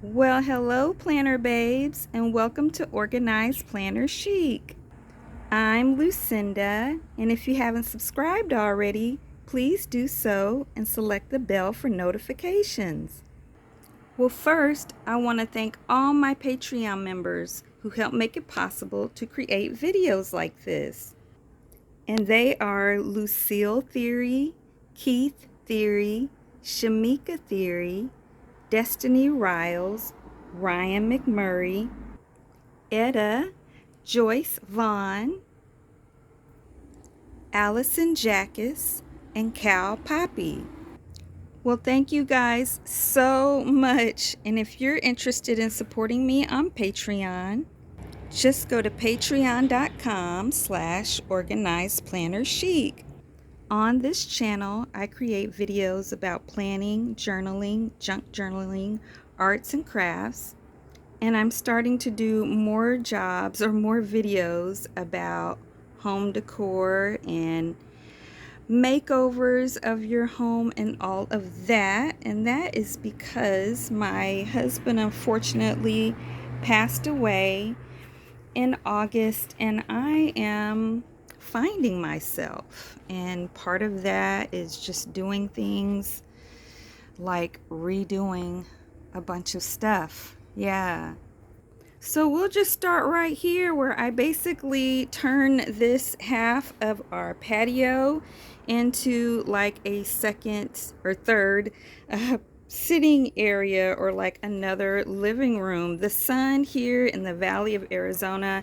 Well, hello, planner babes, and welcome to Organized Planner Chic. I'm Lucinda, and if you haven't subscribed already, please do so and select the bell for notifications. Well, first, I want to thank all my Patreon members who help make it possible to create videos like this. And they are Lucille Theory, Keith Theory, Shamika Theory, Destiny Riles, Ryan McMurray, Etta, Joyce Vaughn, Allison Jackus, and Cal Poppy. Well, thank you guys so much. And if you're interested in supporting me on Patreon, just go to patreon.com/organizedplannerchic. On this channel, I create videos about planning, journaling, junk journaling, arts and crafts, and I'm starting to do more jobs or more videos about home decor and makeovers of your home and all of that. And that is because my husband unfortunately passed away in August, and I am finding myself. And part of that is just doing things like redoing a bunch of stuff. Yeah. So we'll just start right here where I basically turn this half of our patio into like a second or third sitting area, or like another living room. The sun here in the Valley of Arizona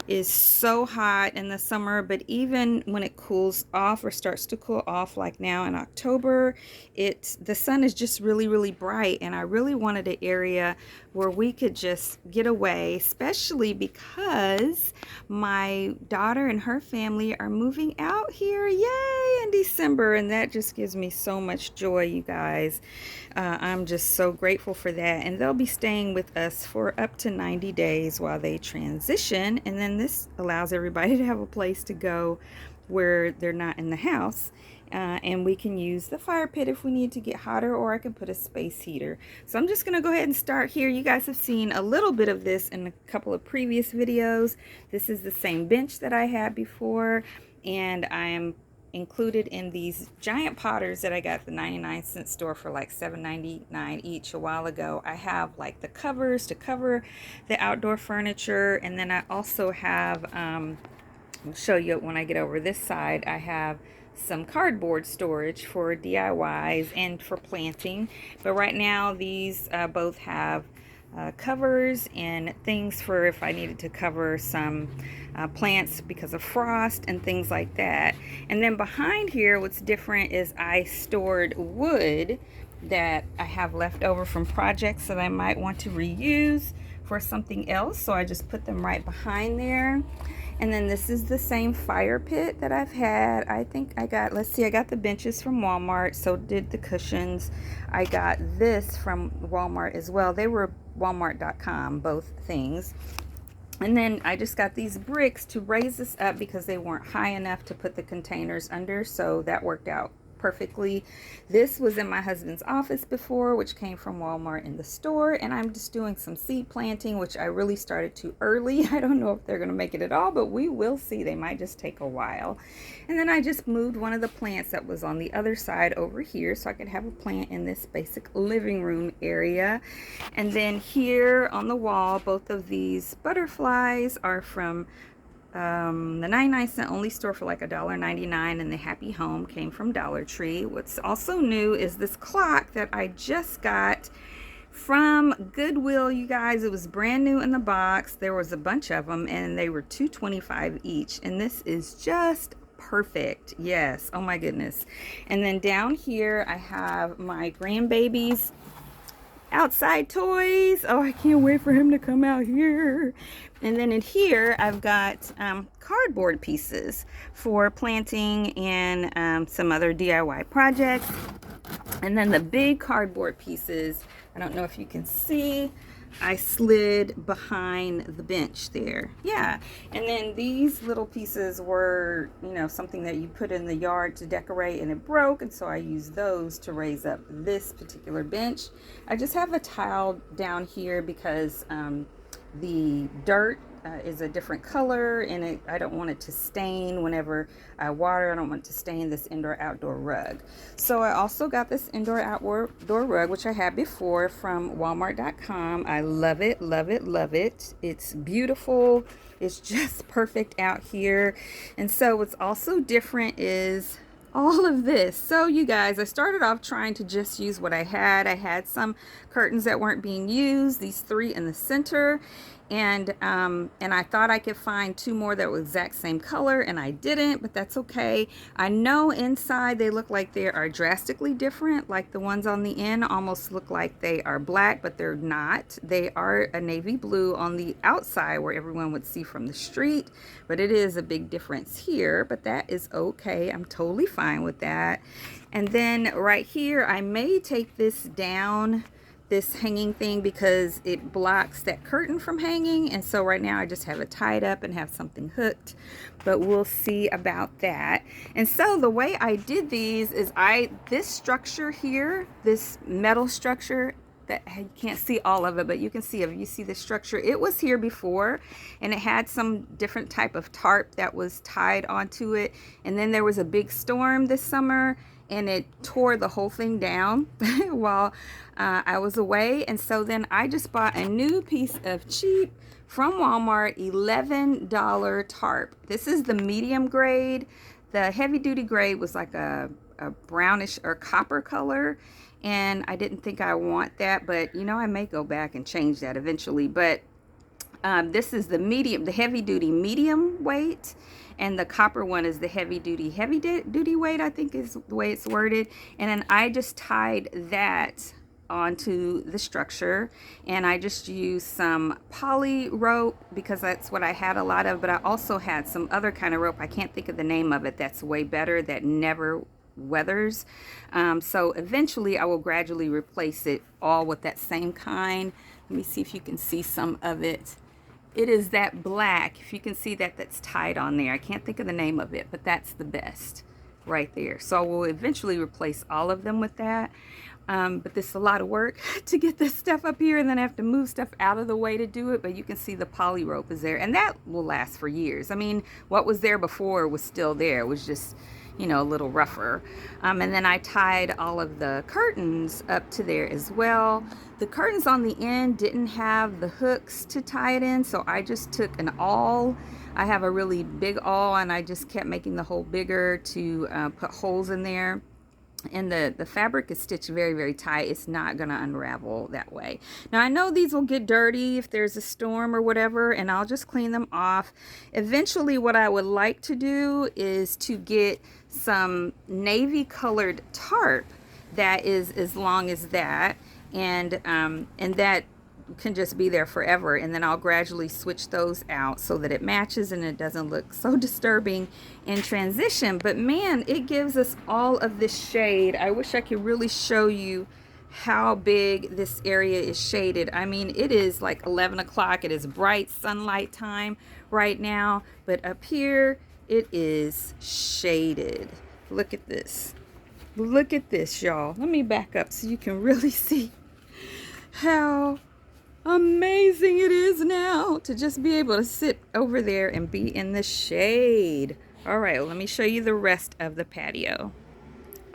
is so hot in the summer, but even when it cools off or starts to cool off, like now in October, the sun is just really bright. And I really wanted an area where we could just get away, especially because my daughter and her family are moving out here, yay, in December, and that just gives me so much joy, you guys. I'm just so grateful for that, and they'll be staying with us for up to 90 days while they transition, and then this allows everybody to have a place to go where they're not in the house. And we can use the fire pit if we need to get hotter, or I can put a space heater. So I'm just going to go ahead and start here. You guys have seen a little bit of this in a couple of previous videos. This is the same bench that I had before, and I am included in these giant potters that I got at the 99-cent store for like $7.99 each a while ago. I have like the covers to cover the outdoor furniture, and then I also have, I'll show you when I get over this side, I have some cardboard storage for DIYs and for planting. But right now these both have covers and things for if I needed to cover some plants because of frost and things like that. And then behind here, what's different is I stored wood that I have left over from projects that I might want to reuse for something else. So I just put them right behind there. And then this is the same fire pit that I've had. I think I got, let's see, I got the benches from Walmart, so did the cushions. I got this from Walmart as well. They were walmart.com, both things. And then I just got these bricks to raise this up because they weren't high enough to put the containers under, so that worked out perfectly. This was in my husband's office before, which came from Walmart in the store, and I'm just doing some seed planting, which I really started too early. I don't know if they're going to make it at all, but we will see. They might just take a while. And then I just moved one of the plants that was on the other side over here so I could have a plant in this basic living room area. And then here on the wall, both of these butterflies are from the 99-cent only store for like $1.99, and the Happy Home came from Dollar Tree. What's also new is this clock that I just got from Goodwill, you guys. It was brand new in the box. There was a bunch of them, and they were $2.25 each, and this is just perfect. Yes, oh my goodness. And then down here I have my grandbaby's outside toys. Oh, I can't wait for him to come out here. And then in here I've got cardboard pieces for planting and some other DIY projects. And then the big cardboard pieces I don't know if you can see. I slid behind the bench there. Yeah. And then these little pieces were, you know, something that you put in the yard to decorate, and it broke. And so I used those to raise up this particular bench. I just have a tile down here because the dirt is a different color, and I don't want it to stain whenever I water. I don't want it to stain this indoor outdoor rug. So I also got this indoor outdoor rug, which I had before, from walmart.com. I love it, love it, love it. It's beautiful. It's just perfect out here. And so what's also different is all of this. So you guys, I started off trying to just use what I had. I had some curtains that weren't being used, these 3 in the center, and I thought I could find 2 more that were exact same color, and I didn't, but that's okay. I know inside they look like they are drastically different. Like the ones on the end almost look like they are black, but they're not. They are a navy blue on the outside where everyone would see from the street, but it is a big difference here, but that is okay. I'm totally fine with that. And then right here, I may take this down, this hanging thing, because it blocks that curtain from hanging, and so right now I just have it tied up and have something hooked, but we'll see about that. And so the way I did these is this structure here, this metal structure, that I can't see all of it, but you can see, if you see the structure, it was here before, and it had some different type of tarp that was tied onto it, and then there was a big storm this summer and it tore the whole thing down while I was away. And so then I just bought a new piece of cheap from Walmart $11 tarp. This is the medium grade. The heavy duty grade was like a brownish or copper color, and I didn't think I want that, but you know, I may go back and change that eventually. But this is the medium, the heavy duty medium weight, and the copper one is the heavy duty weight, I think is the way it's worded. And then I just tied that onto the structure, and I just used some poly rope because that's what I had a lot of, but I also had some other kind of rope. I can't think of the name of it. That's way better, that never weathers. So eventually I will gradually replace it all with that same kind. Let me see if you can see some of it. It is that black, if you can see that, that's tied on there. I can't think of the name of it, but that's the best right there. So we'll eventually replace all of them with that. But this is a lot of work to get this stuff up here, and then I have to move stuff out of the way to do it. But you can see the poly rope is there, and that will last for years. I mean, what was there before was still there. It was just, you know, a little rougher. And then I tied all of the curtains up to there as well. The curtains on the end didn't have the hooks to tie it in, so I just took an awl. I have a really big awl, and I just kept making the hole bigger to put holes in there. And the fabric is stitched very, very tight. It's not gonna unravel that way. Now I know these will get dirty if there's a storm or whatever, and I'll just clean them off. Eventually what I would like to do is to get some navy colored tarp that is as long as that, and that can just be there forever, and then I'll gradually switch those out so that it matches and it doesn't look so disturbing in transition. But man, it gives us all of this shade. I wish I could really show you how big this area is shaded. I mean, it is like 11 o'clock. It is bright sunlight time right now, but up here it is shaded. Look at this. Look at this, y'all. Let me back up so you can really see how amazing it is now to just be able to sit over there and be in the shade. All right, well, let me show you the rest of the patio.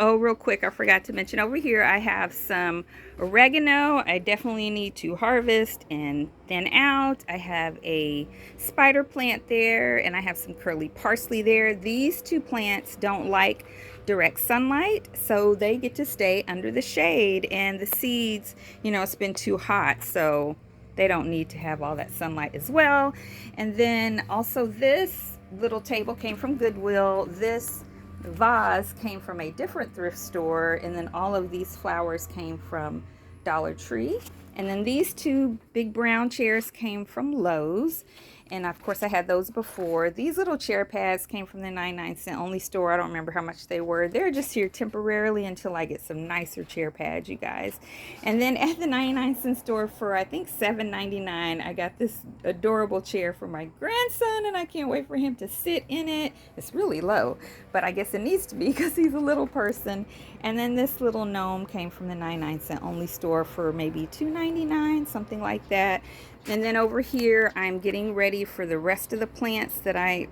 Oh, real quick, I forgot to mention over here I have some oregano I definitely need to harvest and thin out. I have a spider plant there, and I have some curly parsley there. These two plants don't like direct sunlight, so they get to stay under the shade, and the seeds, you know, it's been too hot, so they don't need to have all that sunlight as well. And then also this little table came from Goodwill. This vase came from a different thrift store, and then all of these flowers came from Dollar Tree. And then these two big brown chairs came from Lowe's. And of course I had those before. These little chair pads came from the 99-cent only store. I don't remember how much they were. They're just here temporarily until I get some nicer chair pads, you guys. And then at the 99-cent store for I think $7.99, I got this adorable chair for my grandson, and I can't wait for him to sit in it. It's really low, but I guess it needs to be because he's a little person. And then this little gnome came from the 99-cent only store for maybe $2.99, something like that. And then over here, I'm getting ready for the rest of the plants that I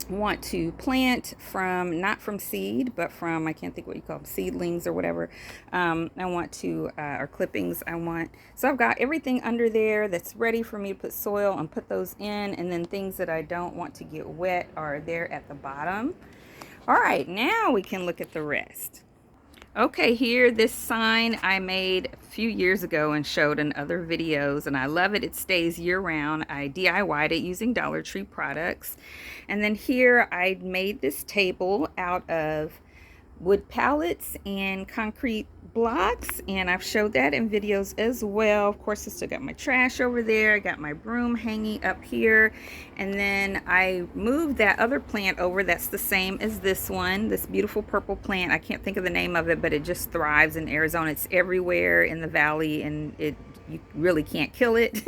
want to plant from, not from seed, but from, I can't think what you call them, seedlings or whatever. I want to, or clippings I want. So I've got everything under there that's ready for me to put soil and put those in. And then things that I don't want to get wet are there at the bottom. All right, now we can look at the rest. Okay, here, this sign I made a few years ago and showed in other videos, and I love it. It stays year-round. I DIY'd it using Dollar Tree products. And then here, I made this table out of wood pallets and concrete blocks, and I've showed that in videos as well. Of course, I still got my trash over there. I got my broom hanging up here, and then I moved that other plant over that's the same as this one, this beautiful purple plant. I can't think of the name of it, but it just thrives in Arizona. It's everywhere in the valley, and you really can't kill it.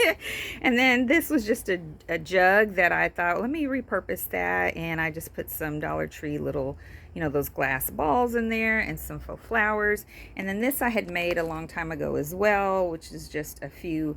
And then this was just a jug that I thought, let me repurpose that, and I just put some Dollar Tree little, you know, those glass balls in there and some faux flowers. And then this I had made a long time ago as well, which is just a few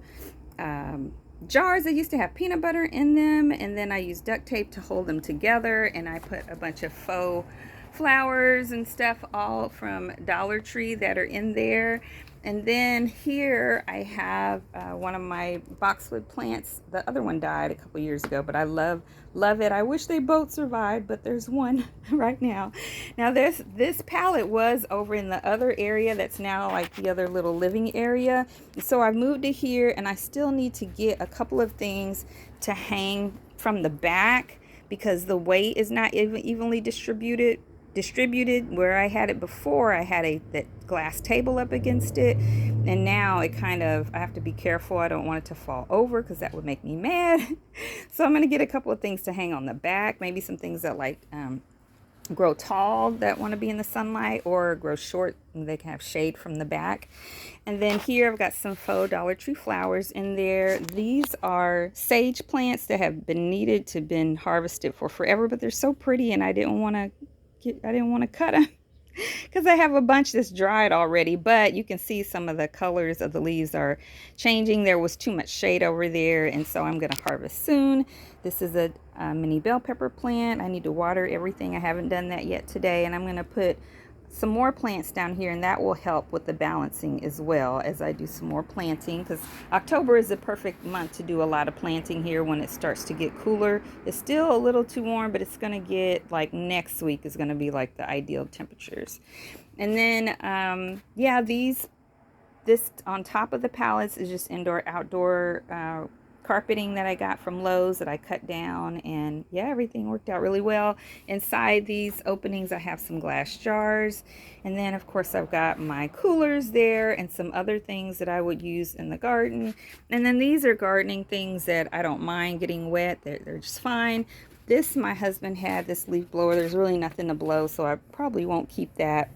jars that used to have peanut butter in them, and then I used duct tape to hold them together, and I put a bunch of faux flowers and stuff all from Dollar Tree that are in there. And then here I have one of my boxwood plants. The other one died a couple years ago, but I love it. I wish they both survived, but there's one right now. Now this pallet was over in the other area that's now like the other little living area. So I moved it here, and I still need to get a couple of things to hang from the back because the weight is not evenly distributed. Where I had it before, I had that glass table up against it, and now it kind of, I have to be careful. I don't want it to fall over because that would make me mad. So I'm going to get a couple of things to hang on the back, maybe some things that like grow tall that want to be in the sunlight, or grow short and they can have shade from the back. And then here I've got some faux Dollar Tree flowers in there. These are sage plants that have been needed to been harvested for forever, but they're so pretty, and I didn't want to cut them because I have a bunch that's dried already, but you can see some of the colors of the leaves are changing. There was too much shade over there, and so I'm going to harvest soon. This is a mini bell pepper plant. I need to water everything. I haven't done that yet today, and I'm going to put some more plants down here, and that will help with the balancing as well as I do some more planting, because October is the perfect month to do a lot of planting here when it starts to get cooler. It's still a little too warm, but it's going to get, like, next week is going to be like the ideal temperatures. And then yeah, this on top of the pallets is just indoor outdoor carpeting that I got from Lowe's that I cut down, and yeah, everything worked out really well. Inside these openings I have some glass jars, and then of course I've got my coolers there and some other things that I would use in the garden. And then these are gardening things that I don't mind getting wet. They're just fine. This, my husband had this leaf blower. There's really nothing to blow, so I probably won't keep that.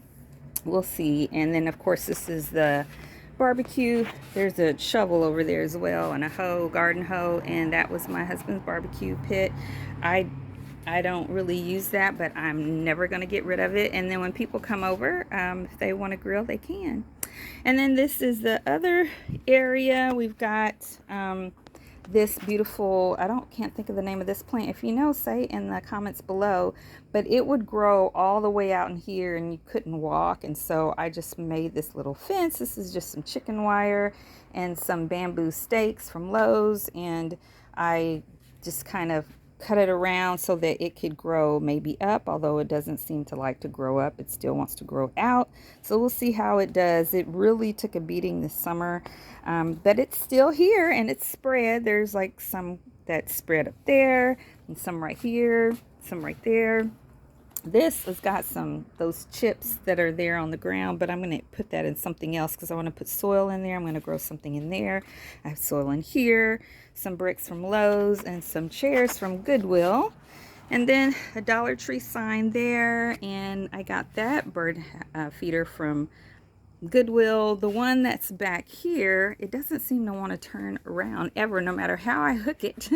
We'll see. And then of course this is the barbecue. There's a shovel over there as well, and a hoe, garden hoe, and that was my husband's barbecue pit. I don't really use that, but I'm never going to get rid of it. And then when people come over, if they want to grill, they can. And then this is the other area. We've got this beautiful, can't think of the name of this plant. If you know, say in the comments below. But it would grow all the way out in here, and you couldn't walk, and so I just made this little fence. This is just some chicken wire and some bamboo stakes from Lowe's, and I just kind of cut it around so that it could grow maybe up, although it doesn't seem to like to grow up. It still wants to grow out, so we'll see how it does. It really took a beating this summer, but it's still here, and it's spread. There's like some that spread up there, and some right here, some right there. This has got those chips that are there on the ground, but I'm going to put that in something else because I want to put soil in there. I'm going to grow something in there. I have soil in here, some bricks from Lowe's, and some chairs from Goodwill. And then a Dollar Tree sign there, and I got that bird feeder from Goodwill. The one that's back here, it doesn't seem to want to turn around ever, no matter how I hook it.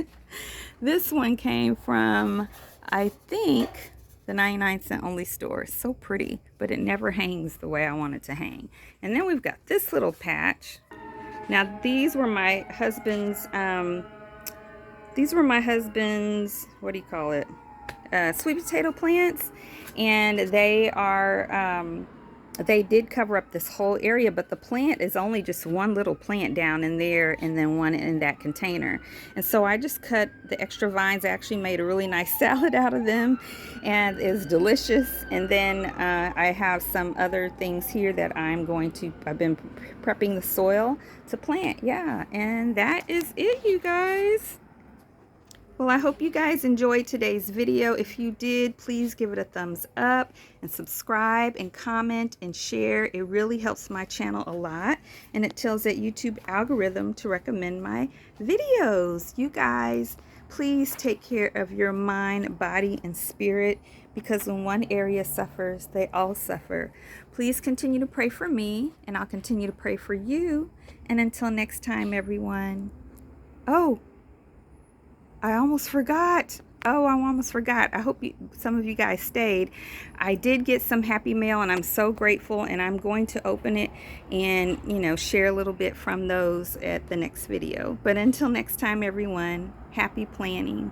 This one came from, I think, the 99-cent only store. So pretty, but it never hangs the way I want it to hang. And then we've got this little patch. Now these were my husband's, what do you call it? Sweet potato plants, and they did cover up this whole area, but the plant is only just one little plant down in there and then one in that container. And so I just cut the extra vines. I actually made a really nice salad out of them, and it's delicious. And then I have some other things here that I've been prepping the soil to plant. Yeah, and that is it, you guys. Well, I hope you guys enjoyed today's video. If you did, please give it a thumbs up and subscribe and comment and share. It really helps my channel a lot, and it tells that YouTube algorithm to recommend my videos. You guys, please take care of your mind, body, and spirit, because when one area suffers, they all suffer. Please continue to pray for me, and I'll continue to pray for you. And until next time, everyone. Oh, I almost forgot. Oh, I almost forgot. I hope some of you guys stayed. I did get some happy mail, and I'm so grateful, and I'm going to open it and, share a little bit from those at the next video. But until next time, everyone, happy planning.